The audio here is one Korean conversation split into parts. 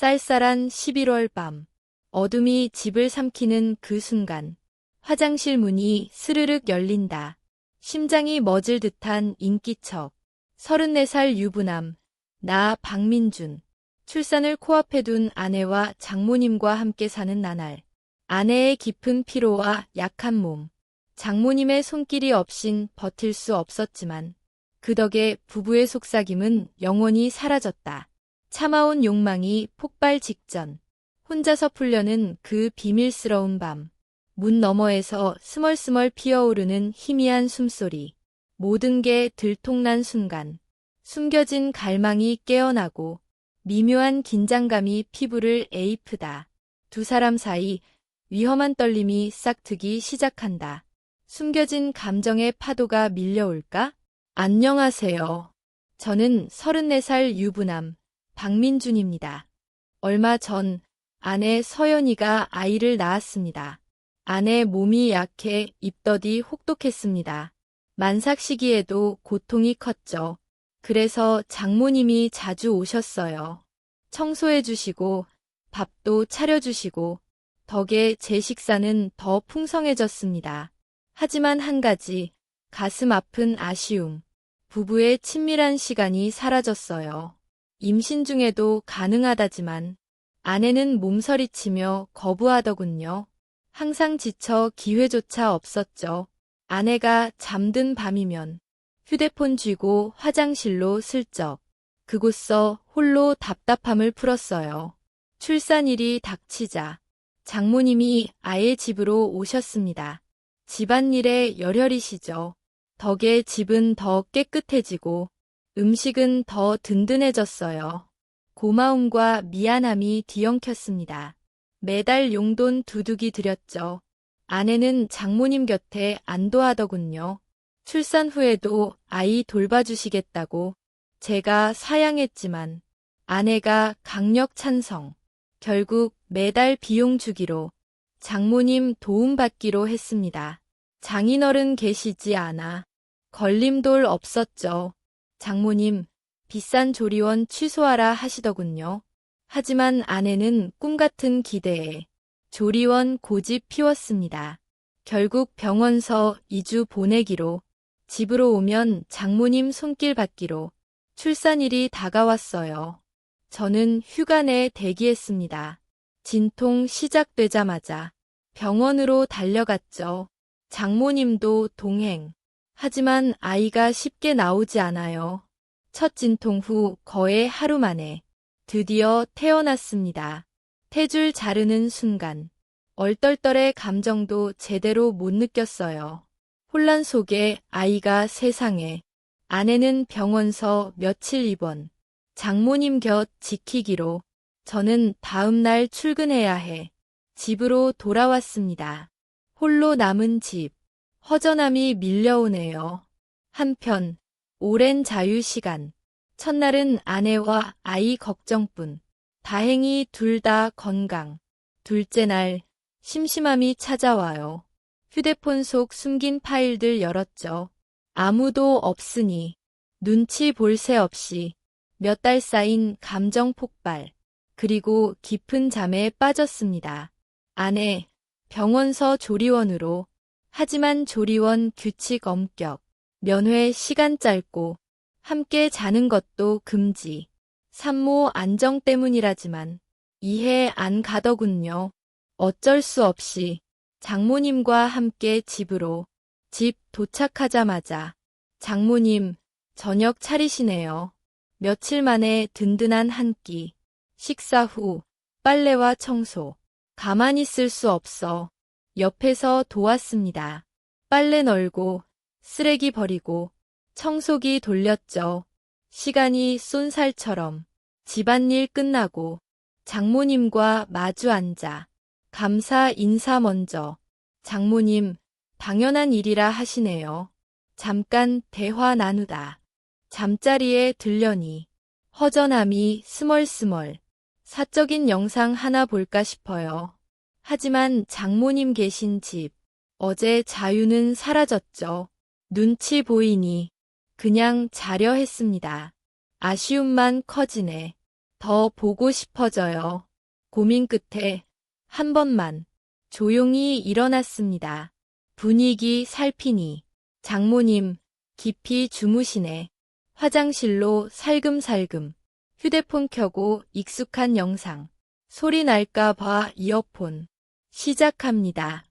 쌀쌀한 11월 밤, 어둠이 집을 삼키는 그 순간, 화장실 문이 스르륵 열린다. 심장이 멎을 듯한 인기척. 34살 유부남, 나 박민준. 출산을 코앞에 둔 아내와 장모님과 함께 사는 나날. 아내의 깊은 피로와 약한 몸. 장모님의 손길이 없인 버틸 수 없었지만 그 덕에 부부의 속삭임은 영원히 사라졌다. 참아온 욕망이 폭발 직전. 혼자서 풀려는 그 비밀스러운 밤. 문 너머에서 스멀스멀 피어오르는 희미한 숨소리. 모든 게 들통난 순간. 숨겨진 갈망이 깨어나고 미묘한 긴장감이 피부를 에이프다. 두 사람 사이 위험한 떨림이 싹트기 시작한다. 숨겨진 감정의 파도가 밀려올까? 안녕하세요. 저는 34살 유부남 박민준입니다. 얼마 전 아내 서연이가 아이를 낳았습니다. 아내 몸이 약해 입덧이 혹독했습니다. 만삭 시기에도 고통이 컸죠. 그래서 장모님이 자주 오셨어요. 청소해 주시고 밥도 차려주시고 덕에 제 식사는 더 풍성해졌습니다. 하지만 한 가지, 가슴 아픈 아쉬움. 부부의 친밀한 시간이 사라졌어요. 임신 중에도 가능하다지만 아내는 몸서리치며 거부하더군요. 항상 지쳐 기회조차 없었죠. 아내가 잠든 밤이면 휴대폰 쥐고 화장실로 슬쩍. 그곳서 홀로 답답함을 풀었어요. 출산일이 닥치자 장모님이 아예 집으로 오셨습니다. 집안일에 열혈이시죠. 덕에 집은 더 깨끗해지고 음식은 더 든든해졌어요. 고마움과 미안함이 뒤엉켰습니다. 매달 용돈 두둑이 드렸죠. 아내는 장모님 곁에 안도하더군요. 출산 후에도 아이 돌봐주시겠다고 제가 사양했지만 아내가 강력 찬성. 결국 매달 비용 주기로 장모님 도움받기로 했습니다. 장인어른 계시지 않아 걸림돌 없었죠. 장모님, 비싼 조리원 취소하라 하시더군요. 하지만 아내는 꿈같은 기대에 조리원 고집 피웠습니다. 결국 병원서 2주 보내기로, 집으로 오면 장모님 손길 받기로 출산일이 다가왔어요. 저는 휴가 내 대기했습니다. 진통 시작되자마자 병원으로 달려갔죠. 장모님도 동행. 하지만 아이가 쉽게 나오지 않아요. 첫 진통 후 거의 하루 만에 드디어 태어났습니다. 태줄 자르는 순간 얼떨떨의 감정도 제대로 못 느꼈어요. 혼란 속에 아이가 세상에, 아내는 병원서 며칠 입원, 장모님 곁 지키기로 저는 다음 날 출근해야 해 집으로 돌아왔습니다. 홀로 남은 집, 허전함이 밀려오네요. 한편 오랜 자유시간, 첫날은 아내와 아이 걱정뿐. 다행히 둘 다 건강. 둘째 날 심심함이 찾아와요. 휴대폰 속 숨긴 파일들 열었죠. 아무도 없으니 눈치 볼 새 없이 몇 달 쌓인 감정 폭발. 그리고 깊은 잠에 빠졌습니다. 아내, 병원서 조리원으로. 하지만 조리원 규칙 엄격. 면회 시간 짧고 함께 자는 것도 금지. 산모 안정 때문이라지만 이해 안 가더군요. 어쩔 수 없이 장모님과 함께 집으로. 집 도착하자마자 장모님 저녁 차리시네요. 며칠 만에 든든한 한 끼. 식사 후 빨래와 청소. 가만히 있을 수 없어 옆에서 도왔습니다. 빨래 널고 쓰레기 버리고 청소기 돌렸죠. 시간이 쏜살처럼. 집안일 끝나고 장모님과 마주 앉아 감사 인사 먼저. 장모님, 당연한 일이라 하시네요. 잠깐 대화 나누다 잠자리에 들려니 허전함이 스멀스멀. 사적인 영상 하나 볼까 싶어요. 하지만 장모님 계신 집, 어제 자유는 사라졌죠. 눈치 보이니 그냥 자려 했습니다. 아쉬움만 커지네. 더 보고 싶어져요. 고민 끝에 한 번만 조용히 일어났습니다. 분위기 살피니 장모님 깊이 주무시네. 화장실로 살금살금 휴대폰 켜고 익숙한 영상. 소리 날까 봐 이어폰. 시작합니다.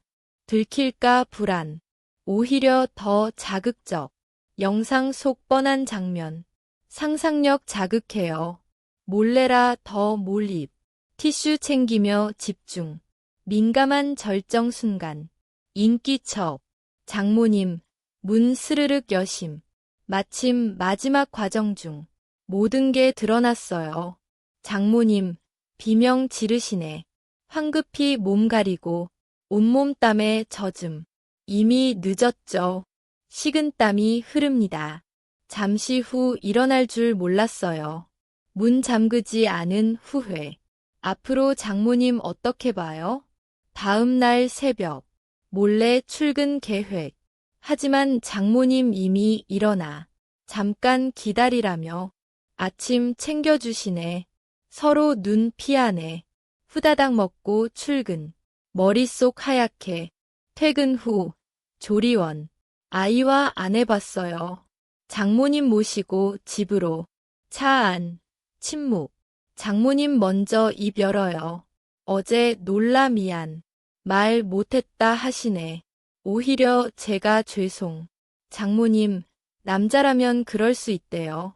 들킬까 불안. 오히려 더 자극적. 영상 속 뻔한 장면. 상상력 자극해요. 몰래라 더 몰입. 티슈 챙기며 집중. 민감한 절정 순간. 인기척. 장모님. 문 스르륵 여심. 마침 마지막 과정 중. 모든 게 드러났어요. 장모님. 비명 지르시네. 황급히 몸 가리고 온몸 땀에 젖음. 이미 늦었죠. 식은땀이 흐릅니다. 잠시 후 일어날 줄 몰랐어요. 문 잠그지 않은 후회. 앞으로 장모님 어떻게 봐요? 다음 날 새벽. 몰래 출근 계획. 하지만 장모님 이미 일어나. 잠깐 기다리라며. 아침 챙겨주시네. 서로 눈 피하네. 후다닥 먹고 출근. 머릿속 하얗게. 퇴근 후. 조리원. 아이와 아내 봤어요. 장모님 모시고 집으로. 차 안. 침묵. 장모님 먼저 입 열어요. 어제 놀라 미안. 말 못했다 하시네. 오히려 제가 죄송. 장모님, 남자라면 그럴 수 있대요.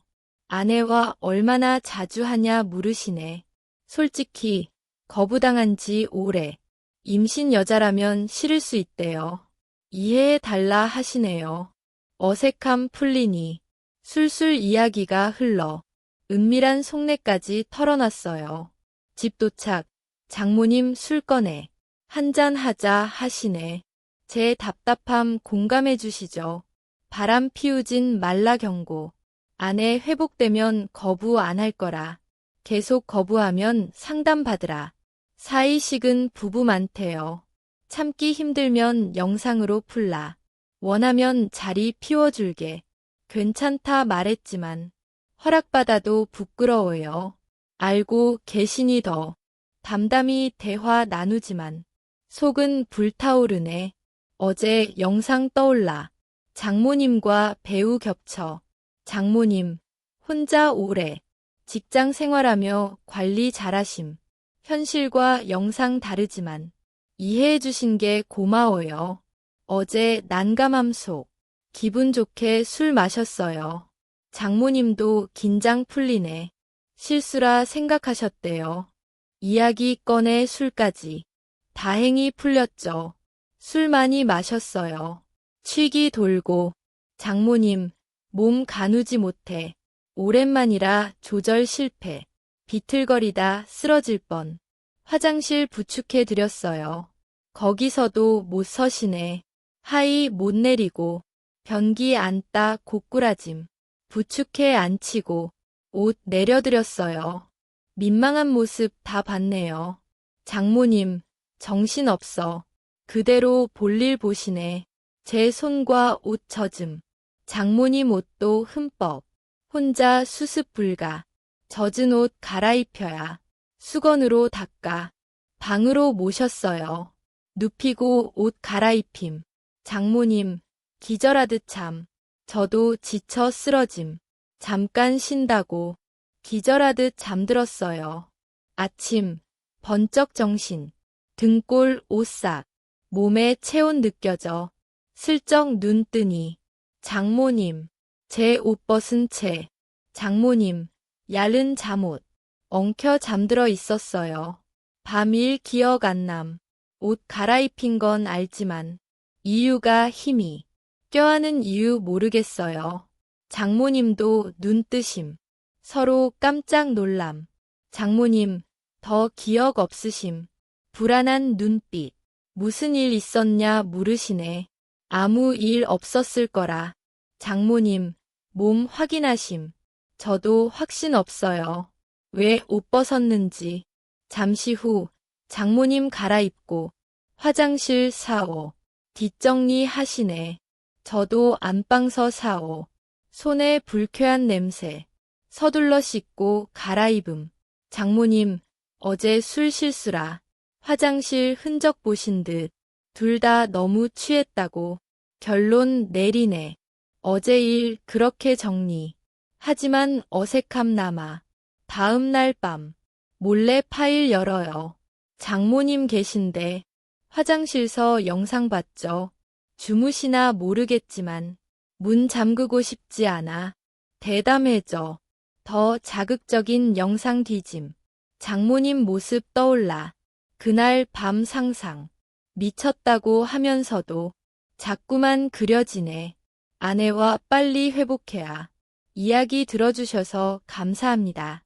아내와 얼마나 자주 하냐 물으시네. 솔직히 거부당한 지 오래. 임신 여자라면 싫을 수 있대요. 이해해달라 하시네요. 어색함 풀리니 술술 이야기가 흘러 은밀한 속내까지 털어놨어요. 집 도착. 장모님 술 꺼내. 한잔 하자 하시네. 제 답답함 공감해 주시죠. 바람 피우진 말라 경고. 아내 회복되면 거부 안 할 거라. 계속 거부하면 상담받으라. 사이 식은 부부 많대요. 참기 힘들면 영상으로 풀라. 원하면 자리 피워줄게. 괜찮다 말했지만 허락받아도 부끄러워요. 알고 계시니 더. 담담히 대화 나누지만 속은 불타오르네. 어제 영상 떠올라. 장모님과 배우 겹쳐. 장모님, 혼자 오래. 직장 생활하며 관리 잘하심. 현실과 영상 다르지만 이해해 주신 게 고마워요. 어제 난감함 속 기분 좋게 술 마셨어요. 장모님도 긴장 풀리네. 실수라 생각하셨대요. 이야기 꺼내 술까지. 다행히 풀렸죠. 술 많이 마셨어요. 취기 돌고. 장모님, 몸 가누지 못해. 오랜만이라 조절 실패. 비틀거리다 쓰러질 뻔. 화장실 부축해 드렸어요. 거기서도 못 서시네. 하이 못 내리고. 변기 앉다 고꾸라짐. 부축해 앉히고. 옷 내려드렸어요. 민망한 모습 다 봤네요. 장모님, 정신없어. 그대로 볼일 보시네. 제 손과 옷 젖음. 장모님 옷도 흠뻑. 혼자 수습 불가. 젖은 옷 갈아입혀야. 수건으로 닦아. 방으로 모셨어요. 눕히고 옷 갈아입힘. 장모님, 기절하듯 잠. 저도 지쳐 쓰러짐. 잠깐 쉰다고. 기절하듯 잠들었어요. 아침, 번쩍 정신. 등골 오싹. 몸에 체온 느껴져. 슬쩍 눈 뜨니. 장모님, 제 옷 벗은 채. 장모님, 얇은 잠옷. 엉켜 잠들어 있었어요. 밤일 기억 안 남. 옷 갈아입힌 건 알지만 이유가 힘이. 껴안은 이유 모르겠어요. 장모님도 눈뜨심. 서로 깜짝 놀람. 장모님, 더 기억 없으심. 불안한 눈빛. 무슨 일 있었냐 물으시네. 아무 일 없었을 거라. 장모님, 몸 확인하심. 저도 확신 없어요. 왜 옷 벗었는지. 잠시 후 장모님 갈아입고 화장실 사오. 뒷정리 하시네. 저도 안방서 사오. 손에 불쾌한 냄새. 서둘러 씻고 갈아입음. 장모님, 어제 술 실수라. 화장실 흔적 보신 듯. 둘 다 너무 취했다고. 결론 내리네. 어제 일 그렇게 정리. 하지만 어색함 남아. 다음 날 밤. 몰래 파일 열어요. 장모님 계신데. 화장실서 영상 봤죠. 주무시나 모르겠지만 문 잠그고 싶지 않아. 대담해져. 더 자극적인 영상 뒤짐. 장모님 모습 떠올라. 그날 밤 상상. 미쳤다고 하면서도 자꾸만 그려지네. 아내와 빨리 회복해야. 이야기 들어주셔서 감사합니다.